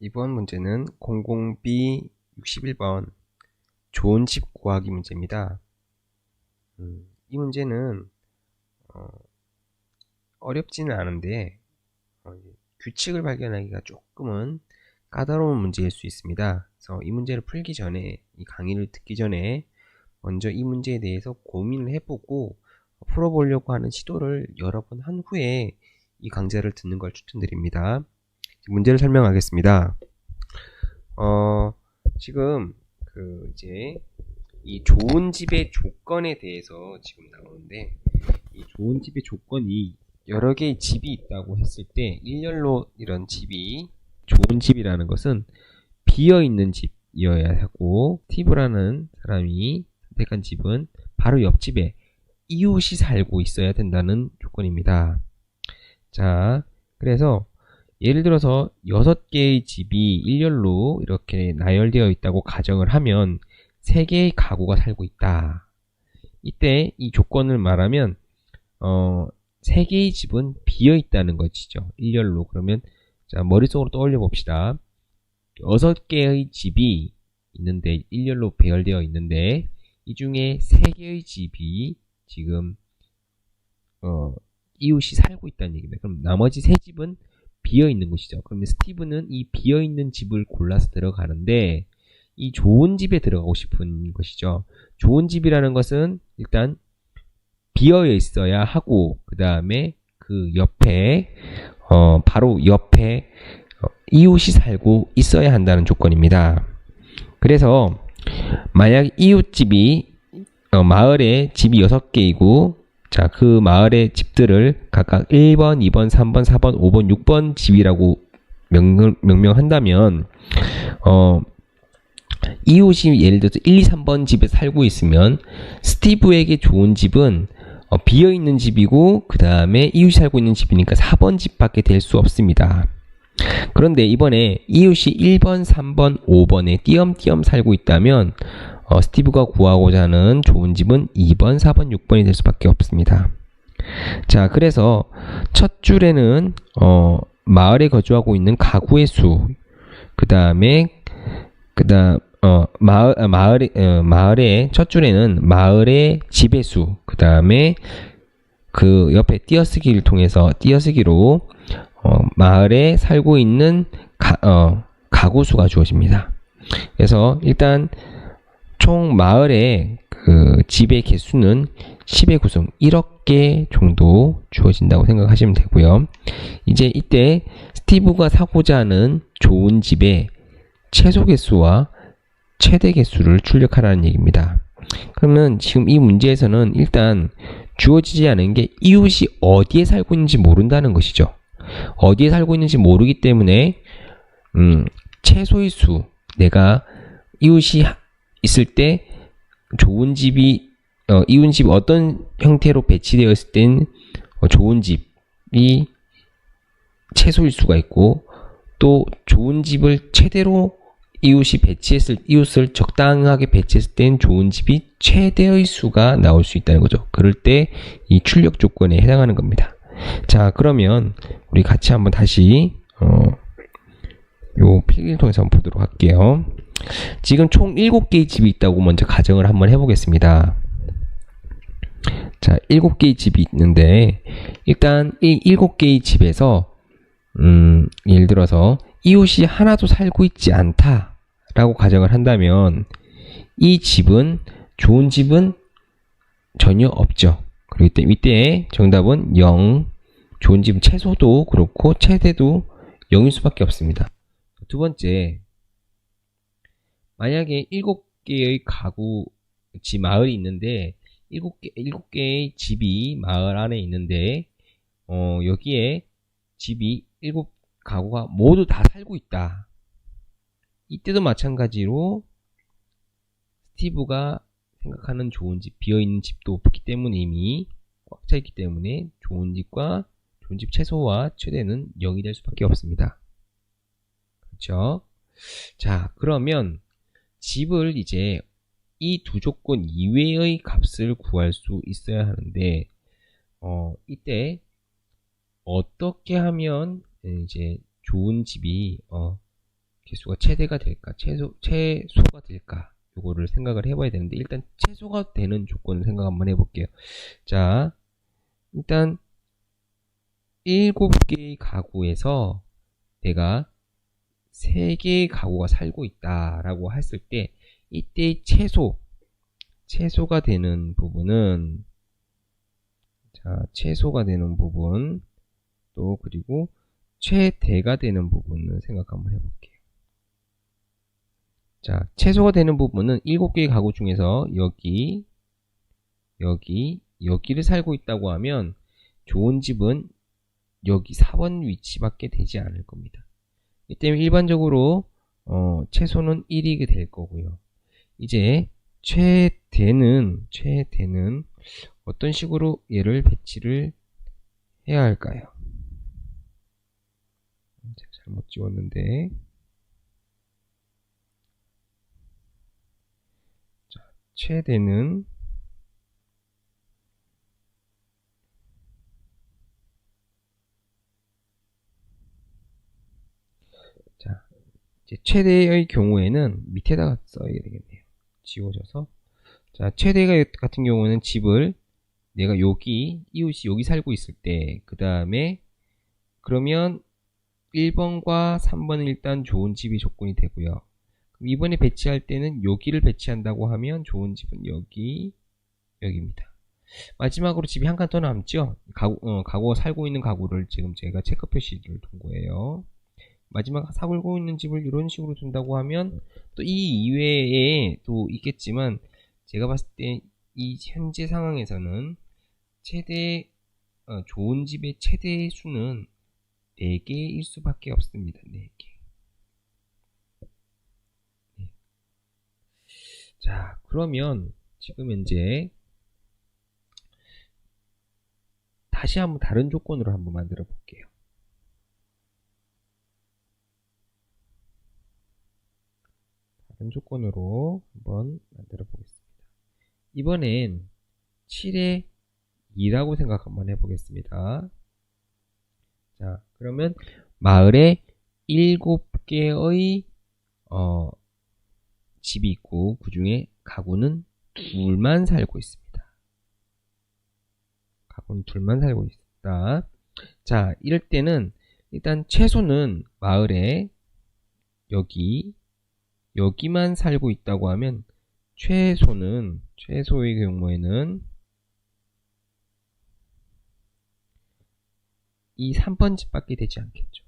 이번 문제는 00B 61번 좋은 집 구하기 문제입니다. 이 문제는 어렵지는 않은데 규칙을 발견하기가 조금은 까다로운 문제일 수 있습니다. 그래서 이 문제를 풀기 전에, 이 강의를 듣기 전에 먼저 이 문제에 대해서 고민을 해보고 풀어보려고 하는 시도를 여러 번 한 후에 이 강좌를 듣는 걸 추천드립니다. 문제를 설명하겠습니다. 지금 이제 이 좋은 집의 조건에 대해서 지금 나오는데, 이 좋은 집의 조건이 여러 개의 집이 있다고 했을 때 일렬로 이런 집이 좋은 집이라는 것은 비어있는 집이어야 하고, 스티브라는 사람이 선택한 집은 바로 옆집에 이웃이 살고 있어야 된다는 조건입니다. 자, 그래서 예를 들어서 6개의 집이 일렬로 이렇게 나열되어 있다고 가정을 하면 3개의 가구가 살고 있다. 이때 이 조건을 말하면 3개의 집은 비어 있다는 것이죠. 일렬로. 그러면 자, 머릿속으로 떠올려 봅시다. 6개의 집이 있는데, 일렬로 배열되어 있는데, 이 중에 3개의 집이 지금 이웃이 살고 있다는 얘기입니다. 그럼 나머지 3집은 비어있는 곳이죠. 그러면 스티브는 이 비어있는 집을 골라서 들어가는데, 이 좋은 집에 들어가고 싶은 것이죠. 좋은 집이라는 것은 일단 비어 있어야 하고, 그 다음에 그 옆에 바로 옆에 이웃이 살고 있어야 한다는 조건입니다. 그래서 만약 이웃집이 마을에 집이 6개이고, 자, 그 마을의 집들을 각각 1번, 2번, 3번, 4번, 5번, 6번 집이라고 명명한다면, 이웃이 예를 들어서 1, 2, 3번 집에 살고 있으면 스티브에게 좋은 집은 비어있는 집이고, 그 다음에 이웃이 살고 있는 집이니까 4번 집밖에 될 수 없습니다. 그런데 이번에 이웃이 1번, 3번, 5번에 띄엄띄엄 살고 있다면 스티브가 구하고자 하는 좋은 집은 2번, 4번, 6번이 될 수밖에 없습니다. 자, 그래서 첫 줄에는 마을에 거주하고 있는 가구의 수, 그 다음에 마을의 첫 줄에는 마을의 집의 수, 그 다음에 그 옆에 띄어쓰기를 통해서 띄어쓰기로 마을에 살고 있는 가구 수가 주어집니다. 그래서 일단 총 마을의 그 집의 개수는 10의 구성 1억 개 정도 주어진다고 생각하시면 되고요. 이제 이때 스티브가 사고자 하는 좋은 집의 최소 개수와 최대 개수를 출력하라는 얘기입니다. 그러면 지금 이 문제에서는 일단 주어지지 않은 게 이웃이 어디에 살고 있는지 모른다는 것이죠. 어디에 살고 있는지 모르기 때문에 최소의 수, 내가 이웃이 있을 때 좋은 집이 이웃집이 어떤 형태로 배치되어 있을 땐 좋은 집이 최소일 수가 있고, 또 좋은 집을 최대로 이웃을 적당하게 배치했을 땐 좋은 집이 최대의 수가 나올 수 있다는 거죠. 그럴 때 이 출력 조건에 해당하는 겁니다. 자, 그러면 우리 같이 한번 다시 요 필기를 통해서 한번 보도록 할게요. 지금 총 7개의 집이 있다고 먼저 가정을 한번 해보겠습니다. 자, 7개의 집이 있는데, 일단 이 7개의 집에서 예를 들어서 이웃이 하나도 살고 있지 않다 라고 가정을 한다면, 이 집은 좋은 집은 전혀 없죠. 그리고 이때 정답은 0, 좋은 집은 최소도 그렇고 최대도 0일 수밖에 없습니다. 두 번째, 만약에 7개의 마을이 있는데 7개의 집이 마을 안에 있는데 여기에 집이 7가구가 모두 다 살고 있다. 이때도 마찬가지로 스티브가 생각하는 좋은 집, 비어있는 집도 없기 때문에 이미 꽉 차 있기 때문에 좋은 집과 좋은 집 최소와 최대는 0이 될 수밖에 없습니다. 그렇죠? 자, 그러면 집을 이제 이 두 조건 이외의 값을 구할 수 있어야 하는데, 이때 어떻게 하면 이제 좋은 집이 개수가 최대가 될까, 최소가 될까, 요거를 생각을 해봐야 되는데, 일단 최소가 되는 조건을 생각 한번 해볼게요. 자, 일단 7개의 가구에서 내가 3개의 가구가 살고 있다라고 했을 때, 이때의 최소가 되는 부분은, 자, 최소가 되는 부분, 또 그리고 최대가 되는 부분을 생각 한번 해볼게요. 자, 최소가 되는 부분은 7개의 가구 중에서 여기를 살고 있다고 하면 좋은 집은 여기 4번 위치밖에 되지 않을 겁니다. 이 때문에 일반적으로 최소는 1이 될 거고요. 이제 최대는 어떤 식으로 얘를 배치를 해야 할까요? 제가 잘못 지웠는데, 자, 최대는 자, 이제 최대의 경우에는 밑에다가 써야 되겠네요. 지워져서. 자, 최대 같은 경우는 집을 내가 이웃이 여기 살고 있을 때, 그 다음에 그러면 1번과 3번은 일단 좋은 집이 조건이 되고요. 그럼 이번에 배치할 때는 여기를 배치한다고 하면 좋은 집은 여기입니다. 마지막으로 집이 한 칸 더 남죠? 가구가 살고 있는 가구를 지금 제가 체크 표시를 둔 거예요. 마지막 살고 있는 집을 이런 식으로 둔다고 하면 또 이 이외에 또 있겠지만, 제가 봤을 때 이 현재 상황에서는 좋은 집의 최대 수는 4개일 수밖에 없습니다. 4개. 네. 자, 그러면 지금 현재 다시 한번 다른 조건으로 한번 만들어 볼게요. 다른 조건으로 한번 만들어 보겠습니다. 이번엔 7의 2라고 생각 한번 해보겠습니다. 자, 그러면 마을에 7개의 집이 있고 그 중에 가구는 둘만 살고 있습니다. 가구는 둘만 살고 있다. 자, 이럴 때는 일단 최소는 마을에 여기만 살고 있다고 하면 최소의 경우에는 이 3번 집밖에 되지 않겠죠.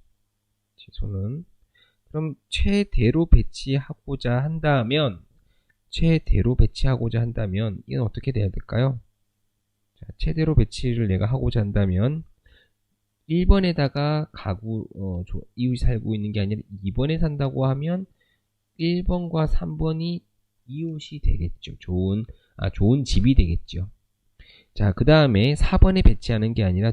최소는. 그럼 최대로 배치하고자 한다면 이건 어떻게 돼야 될까요? 자, 최대로 배치를 내가 하고자 한다면 1번에다가 이웃이 살고 있는 게 아니라 2번에 산다고 하면 1번과 3번이 이웃이 되겠죠. 좋은 집이 되겠죠. 자, 그 다음에 4번에 배치하는 게 아니라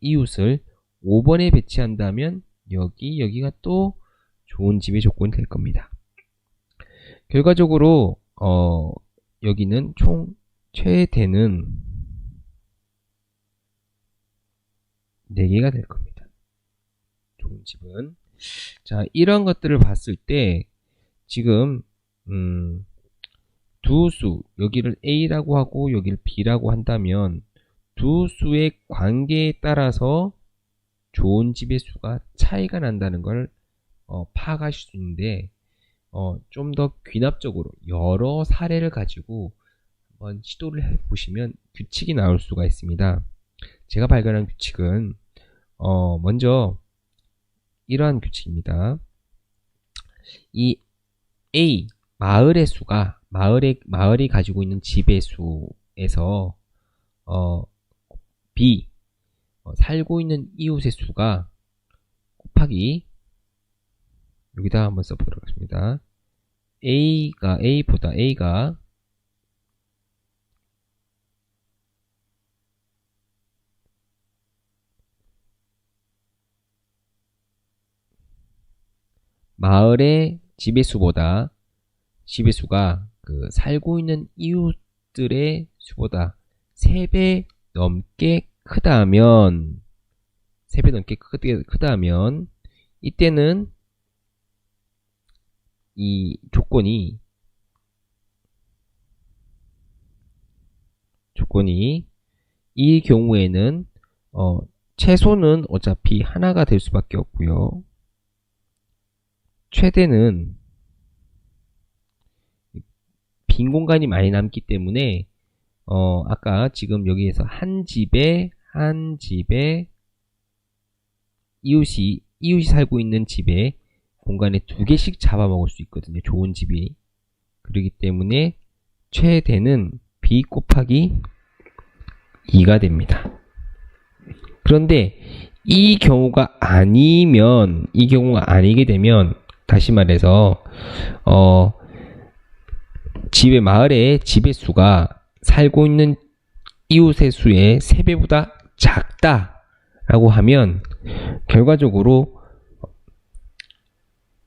이웃을 5번에 배치한다면 여기가 또 좋은 집의 조건이 될 겁니다. 결과적으로 여기는 총 최대는 4개가 될 겁니다. 좋은 집은. 자, 이런 것들을 봤을 때 지금 두 수, 여기를 A라고 하고 여기를 B라고 한다면 두 수의 관계에 따라서 좋은 집의 수가 차이가 난다는 걸 파악하실 수 있는데, 좀 더 귀납적으로 여러 사례를 가지고 한번 시도를 해보시면 규칙이 나올 수가 있습니다. 제가 발견한 규칙은 먼저 이러한 규칙입니다. 이 A, 마을의 수가 마을이 가지고 있는 집의 수에서 B, 살고 있는 이웃의 수가 곱하기, 여기다 한번 써보도록 하겠습니다. A가 마을의 집의 수가 살고 있는 이웃들의 수보다 3배 넘게 크다면 이때는 이 조건이 이 경우에는 최소는 어차피 하나가 될 수밖에 없고요. 최대는 빈 공간이 많이 남기 때문에 아까 지금 여기에서 한 집에 이웃이 살고 있는 집에 공간에 2개씩 잡아먹을 수 있거든요. 좋은 집이. 그렇기 때문에 최대는 b 곱하기 2가 됩니다. 그런데 이 경우가 아니게 되면 다시 말해서 마을의 집의 수가 살고 있는 이웃의 수의 3배보다 작다라고 하면 결과적으로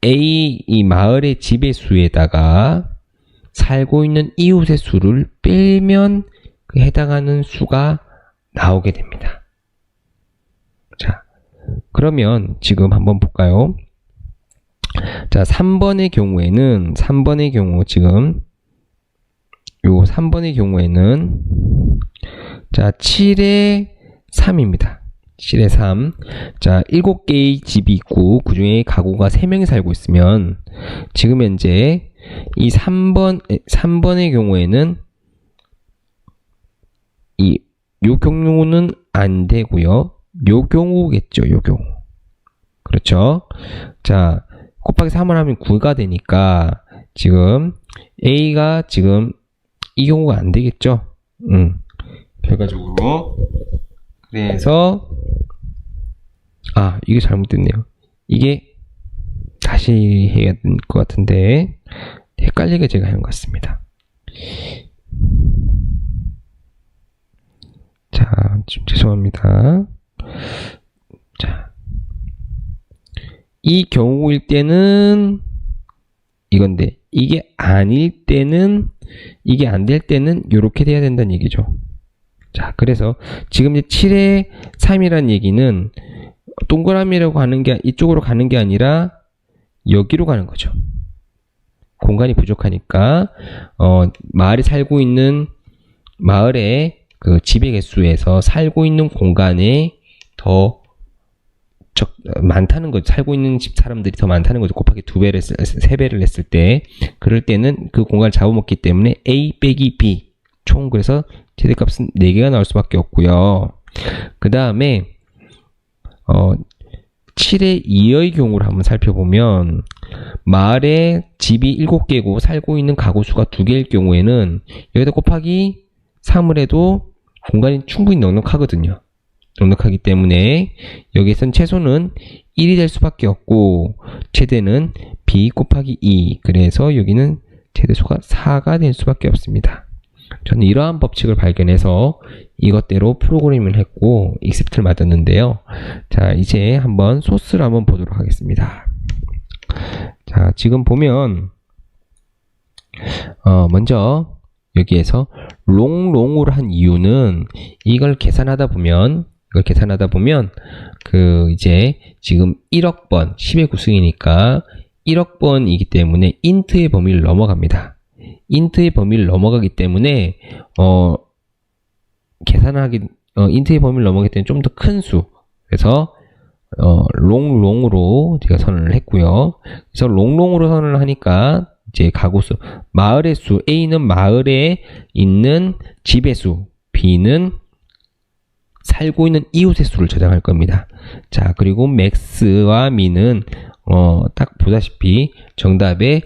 이 마을의 집의 수에다가 살고 있는 이웃의 수를 빼면 그 해당하는 수가 나오게 됩니다. 자, 그러면 지금 한번 볼까요? 자, 3번의 경우에는 자, 7의 3입니다. 7의 3. 자, 7개의 집이 있고 그 중에 가구가 3명이 살고 있으면 지금 현재 이 3번의 경우에는 요 경우는 안 되고요. 요 경우겠죠. 요 경우. 그렇죠? 자, 곱하기 3을 하면 9가 되니까 지금 A가 지금 이 경우가 안 되겠죠? 결과적으로. 그래서 이게 잘못됐네요. 이게 다시 해야 될 것 같은데 헷갈리게 제가 한 것 같습니다. 자, 지금 죄송합니다. 자, 이 경우일 때는 이건데 이게 아닐 때는 이게 안 될 때는 이렇게 돼야 된다는 얘기죠. 자, 그래서 지금 이제 7의 3이라는 얘기는 동그라미라고 하는 게 이쪽으로 가는 게 아니라 여기로 가는 거죠. 공간이 부족하니까 마을에 살고 있는 마을의 그 집의 개수에서 살고 있는 공간에 더 많다는 거죠. 살고 있는 집 사람들이 더 많다는 거죠. 곱하기 3배를 했을 때 그럴 때는 그 공간을 잡아먹기 때문에 A 빼기 B 총 그래서 최대값은 4개가 나올 수밖에 없고요. 그 다음에 7의 2의 경우를 한번 살펴보면 마을에 집이 7개고 살고 있는 가구 수가 2개일 경우에는 여기다 곱하기 3을 해도 공간이 충분히 넉넉하거든요. 넉넉하기 때문에 여기선 최소는 1이 될 수밖에 없고 최대는 b 곱하기 2 그래서 여기는 최대수가 4가 될 수밖에 없습니다. 저는 이러한 법칙을 발견해서 이것대로 프로그래밍을 했고 익셉트를 맞았는데요. 자, 이제 한번 소스를 한번 보도록 하겠습니다. 자, 지금 보면 먼저 여기에서 롱으로 한 이유는 이걸 계산하다 보면 그 이제 지금 1억 번 10의 구승이니까 1억 번이기 때문에 인트의 범위를 넘어갑니다. 인트의 범위를 넘어가기 때문에 인트의 범위를 넘어가기 때문에 좀 더 큰 수. 그래서 롱으로 제가 선언을 했고요. 그래서 롱으로 선언을 하니까 이제 가구 수, 마을의 수, A는 마을에 있는 집의 수, B는 살고 있는 이웃의 수를 저장할 겁니다. 자, 그리고 맥스와 미는 딱 보다시피 정답에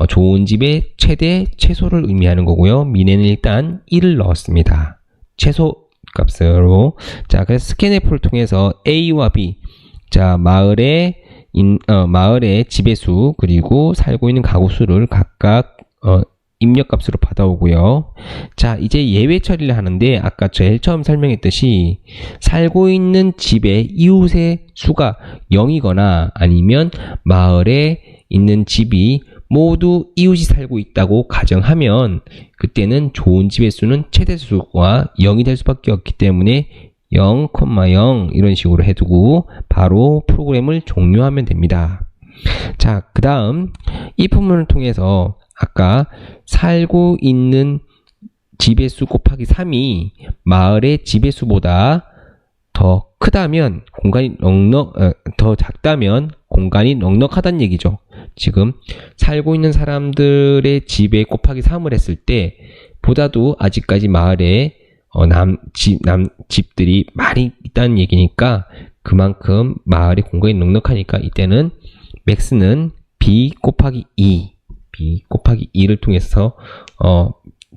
좋은 집의 최대, 최소를 의미하는 거고요. 미네는 일단 1을 넣었습니다. 최소 값으로. 자, 그래서 스캔F를 통해서 A와 B, 자, 마을의 집의 수, 그리고 살고 있는 가구 수를 각각 입력값으로 받아오고요. 자, 이제 예외 처리를 하는데 아까 제일 처음 설명했듯이 살고 있는 집의 이웃의 수가 0이거나 아니면 마을에 있는 집이 모두 이웃이 살고 있다고 가정하면 그때는 좋은 집의 수는 최대수가 0이 될 수밖에 없기 때문에 0,0 이런 식으로 해두고 바로 프로그램을 종료하면 됩니다. 자, 그 다음 if문을 통해서 아까 살고 있는 지배수 곱하기 3이 마을의 지배수보다 더 크다면 더 작다면 공간이 넉넉하다는 얘기죠. 지금 살고 있는 사람들의 집에 곱하기 3을 했을 때 보다도 아직까지 마을에 집들이 많이 있다는 얘기니까 그만큼 마을의 공간이 넉넉하니까 이때는 max는 b 곱하기 2를 통해서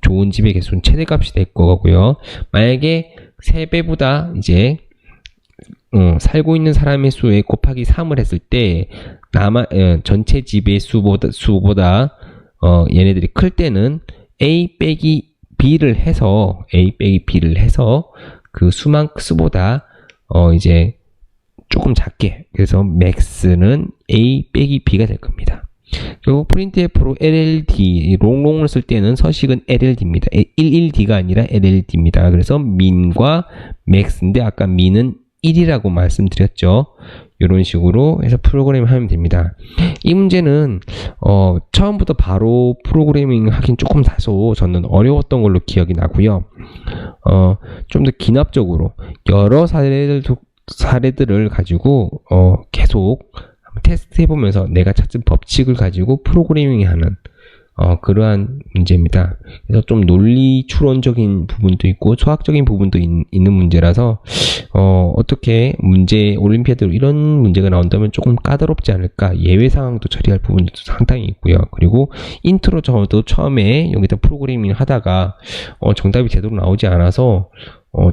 좋은 집의 개수는 최대값이 될 거고요. 만약에 3배보다 이제 살고 있는 사람의 수에 곱하기 3을 했을 때 전체 집의 수보다 얘네들이 클 때는 a 빼기 b를 해서 그 수보다 이제 조금 작게, 그래서 max는 a 빼기 b가 될 겁니다. 결국 printf로 LLD 롱롱을 쓸 때는 서식은 LLD입니다. 11D가 아니라 LLD입니다. 그래서 min과 max인데 아까 min은 1이라고 말씀드렸죠. 이런 식으로 해서 프로그래밍 하면 됩니다. 이 문제는 처음부터 바로 프로그래밍 하긴 조금 다소 저는 어려웠던 걸로 기억이 나고요. 좀 더 기납적으로 여러 사례들을 가지고 계속 테스트 해보면서 내가 찾은 법칙을 가지고 프로그래밍 하는 그러한 문제입니다. 그래서 좀 논리 추론적인 부분도 있고 수학적인 부분도 있는 문제라서 어떻게 올림피아드로 이런 문제가 나온다면 조금 까다롭지 않을까, 예외 상황도 처리할 부분도 상당히 있고요. 그리고 인트로 저도 처음에 여기다 프로그래밍 하다가 정답이 제대로 나오지 않아서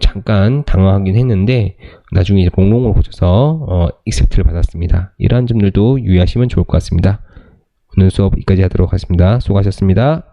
잠깐 당황하긴 했는데 나중에 이제 롱롱으로 고쳐서 익셉트를 받았습니다. 이러한 점들도 유의하시면 좋을 것 같습니다. 오늘 수업 여기까지 하도록 하겠습니다. 수고하셨습니다.